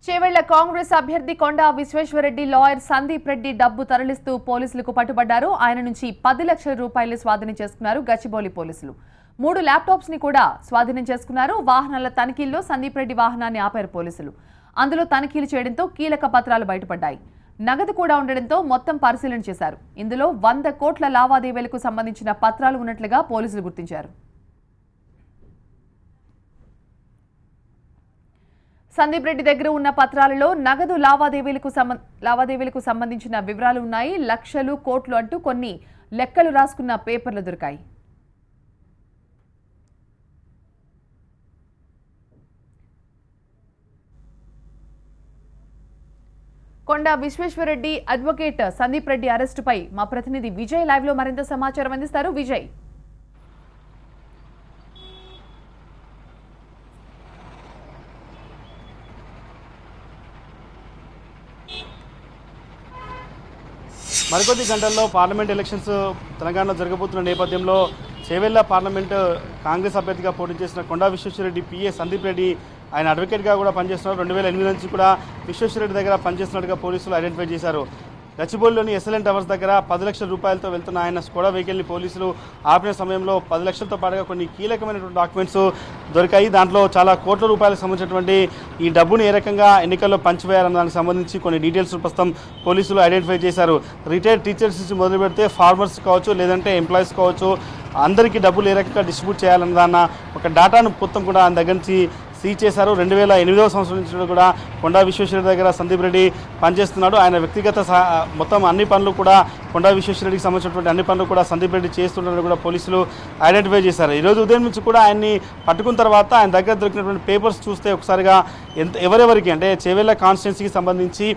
చేవెళ్ల కాంగ్రెస్ అభ్యర్థి కొండా విశ్వేశ్వరరెడ్డి లాయర్ సందీప్ రెడ్డి డబ్బు తరలిస్తూ పోలీసులకు పట్టుబడ్డారు. ఆయన నుంచి 10 లక్షల రూపాయలు స్వాధీనం చేసుకున్నారు గచ్చిబౌలి పోలీసులు. 3 ల్యాప్టాప్స్ ని కూడా స్వాధీనం చేసుకున్నారు. వాహనాల తనిఖీల్లో సందీప్ రెడ్డి వాహనాన్ని ఆపారు పోలీసులు. అందులో తనిఖీలు చేయడంతో కీలక పత్రాలు బయటపడ్డాయి. నగదు కూడా ఉండడంతో మొత్తం పరిశీలన చేశారు. ఇందులో 100 కోట్ల లావాదేవీలకు సంబంధించిన పత్రాలు ఉన్నట్లుగా పోలీసులు గుర్తించారు. సందీప్ రెడ్డి దగ్గర ఉన్న పత్రాలలో నగదు లావాదేవీలకు సంబంధించిన వివరాలు ఉన్నాయి. లక్షలు కోట్లు అంటూ కొన్ని లెక్కలు రాసుకున్న పేపర్లు దొరికాయి. కొండా విశ్వేశ్వరరెడ్డి అడ్వకేట్ సందీప్ రెడ్డి అరెస్టుపై మా ప్రతినిధి విజయ్ లైవ్ లో మరింత సమాచారం అందిస్తారు. విజయ్, మరికొద్ది గంటల్లో పార్లమెంట్ ఎలక్షన్స్ తెలంగాణలో జరగబోతున్న నేపథ్యంలో చేవెళ్ల పార్లమెంటు కాంగ్రెస్ అభ్యర్థిగా పోటీ చేసిన కొండా విశ్వేశ్వరరెడ్డి పిఏ సందీప్ రెడ్డి ఆయన అడ్వకేట్గా కూడా పనిచేస్తున్నారు. 2008 నుంచి కూడా విశ్వేశ్వరరెడ్డి దగ్గర పనిచేస్తున్నట్టుగా పోలీసులు ఐడెంటిఫై చేశారు. గచ్చిబౌలిలోని ఎస్ఎల్ఎన్ టవర్స్ దగ్గర 10 లక్షల రూపాయలతో వెళ్తున్న ఆయన స్కోడా వెహికల్ని పోలీసులు ఆపిన సమయంలో 10 లక్షలతో పాటుగా కొన్ని కీలకమైనటువంటి డాక్యుమెంట్స్ దొరికాయి. దాంట్లో చాలా కోట్ల రూపాయలకు సంబంధించినటువంటి ఈ డబ్బును ఏ రకంగా ఎన్నికల్లో పంచివేయాలన్న దానికి సంబంధించి కొన్ని డీటెయిల్స్ ప్రస్తుతం పోలీసులు ఐడెంటిఫై చేశారు. రిటైర్డ్ టీచర్స్ నుంచి మొదలు పెడితే ఫార్మర్స్ కావచ్చు, లేదంటే ఎంప్లాయీస్ కావచ్చు, అందరికీ డబ్బులు ఏ రకంగా డిస్ట్రిబ్యూట్ చేయాలన్న ఒక డేటాను మొత్తం కూడా ఆయన దగ్గర నుంచి సీజ్ చేశారు. 2008వ సంవత్సరం నుంచి కూడా కొండా విశ్వేశ్వరరెడ్డి దగ్గర సందీప్ రెడ్డి పనిచేస్తున్నాడు. ఆయన వ్యక్తిగత మొత్తం అన్ని పనులు కూడా కొండా విశ్వేశ్వరరెడ్డికి సంబంధించినటువంటి అన్ని పనులు కూడా సందీప్ రెడ్డి చేస్తున్నారని కూడా పోలీసులు ఐడెంటిఫై చేశారు. ఈరోజు ఉదయం నుంచి కూడా ఆయన్ని పట్టుకున్న తర్వాత ఆయన దగ్గర దొరికినటువంటి పేపర్స్ చూస్తే ఒకసారిగా ఎవరెవరికి అంటే చేవెళ్ల కాన్స్టిట్యున్సీకి సంబంధించి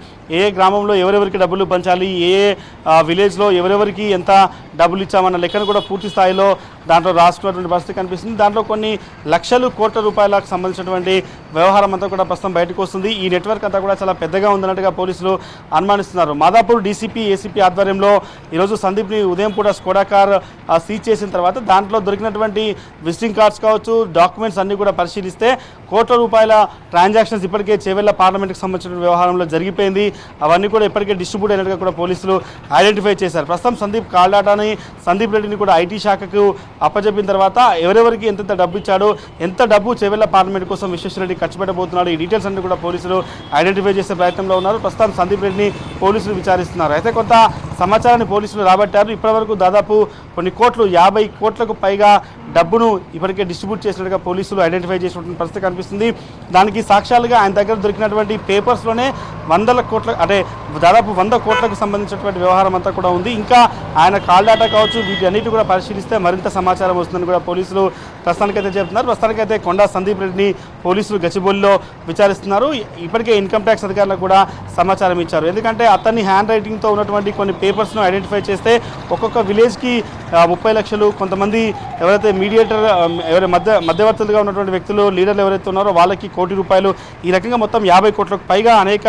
ఏ గ్రామంలో ఎవరెవరికి డబ్బులు పంచాలి, ఏ విలేజ్లో ఎవరెవరికి ఎంత డబ్బులు ఇచ్చామన్న లెక్కను కూడా పూర్తి స్థాయిలో దాంట్లో రాసుకున్నటువంటి పరిస్థితి కనిపిస్తుంది. దాంట్లో కొన్ని లక్షలు కోట్ల రూపాయలకు సంబంధించినటువంటి వ్యవహారం అంతా కూడా ప్రస్తుతం బయటకు వస్తుంది. ఈ నెట్వర్క్ అంతా కూడా చాలా పెద్దగా ఉందన్నట్టుగా పోలీసులు అనుమానిస్తున్నారు. మాదాపూర్ డీసీపీ, ఏసీపీ ఆధ్వర్యంలో ఈరోజు సందీప్ని ఉదయం పూట స్కోడా కార్ సీజ్ చేసిన తర్వాత దాంట్లో దొరికినటువంటి విజిటింగ్ కార్డ్స్ కావచ్చు, డాక్యుమెంట్స్ అన్నీ కూడా పరిశీలిస్తే కోట్ల రూపాయల ట్రాన్సాక్షన్స్ ఇప్పటికే చేవెళ్ల పార్లమెంట్కి సంబంధించిన వ్యవహారంలో జరిగిపోయింది. అవన్నీ కూడా ఇప్పటికే డిస్ట్రిబ్యూట్ అయినట్టుగా కూడా పోలీసులు ఐడెంటిఫై చేశారు. ప్రస్తుతం సందీప్ రెడ్డిని కూడా ఐటీ శాఖకు అప్పచెప్పిన తర్వాత ఎవరెవరికి ఎంతెంత డబ్బు ఇచ్చాడు, ఎంత డబ్బు చేవెళ్ల పార్లమెంట్ కోసం విశ్వేశ్వరరెడ్డి ఖర్చు పెట్టబోతున్నాడు, ఈ డీటెయిల్స్ అన్ని కూడా పోలీసులు ఐడెంటిఫై చేసే ప్రయత్నంలో ఉన్నారు. ప్రస్తుతం సందీప్ రెడ్డిని పోలీసులు విచారిస్తున్నారు. అయితే కొంత సమాచారాన్ని పోలీసులు రాబట్టారు. ఇప్పటివరకు దాదాపు కొన్ని కోట్లు 50 కోట్లకు పైగా డబ్బును ఇప్పటికే డిస్ట్రిబ్యూట్ చేసినట్టుగా పోలీసులు ఐడెంటిఫై చేసినటువంటి పరిస్థితి కనిపిస్తుంది. దానికి సాక్ష్యాలుగా ఆయన దగ్గర దొరికినటువంటి పేపర్స్లోనే 100 కోట్ల అంటే దాదాపు 100 కోట్లకు సంబంధించినటువంటి వ్యవహారం అంతా కూడా ఉంది. ఇంకా ఆయన కాల్ డేటా కావచ్చు, వీటి అన్నిటి కూడా పరిశీలిస్తే మరింత సమాచారం వస్తుందని కూడా పోలీసులు ప్రస్తుతానికైతే చెబుతున్నారు. ప్రస్తుతానికైతే కొండా సందీప్ రెడ్డిని పోలీసులు గచ్చిబౌలిలో విచారిస్తున్నారు. ఇప్పటికే ఇన్కమ్ ట్యాక్స్ అధికారులకు కూడా సమాచారం ఇచ్చారు. ఎందుకంటే అతన్ని హ్యాండ్ రైటింగ్తో ఉన్నటువంటి కొన్ని పేపర్స్ను ఐడెంటిఫై చేస్తే ఒక్కొక్క విలేజ్కి 30 లక్షలు, కొంతమంది ఎవరైతే మీడియేటర్ మధ్యవర్తులుగా ఉన్నటువంటి వ్యక్తులు, లీడర్లు ఎవరైతే ఉన్నారో వాళ్ళకి 1 కోటి రూపాయలు, ఈ రకంగా మొత్తం 50 కోట్లకు పైగా అనేక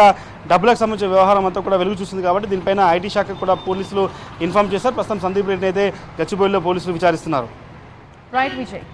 డబ్బులకు సంబంధించిన వ్యవహారం అంతా కూడా వెలుగు చూస్తుంది. కాబట్టి దీనిపైన ఐటీ శాఖకు కూడా పోలీసులు ఇన్ఫార్మ్ చేశారు. ప్రస్తుతం సందీప్ రెడ్డిని అయితే గచ్చిబౌలిలో పోలీసులు విచారిస్తున్నారు. రైట్ విజయ్.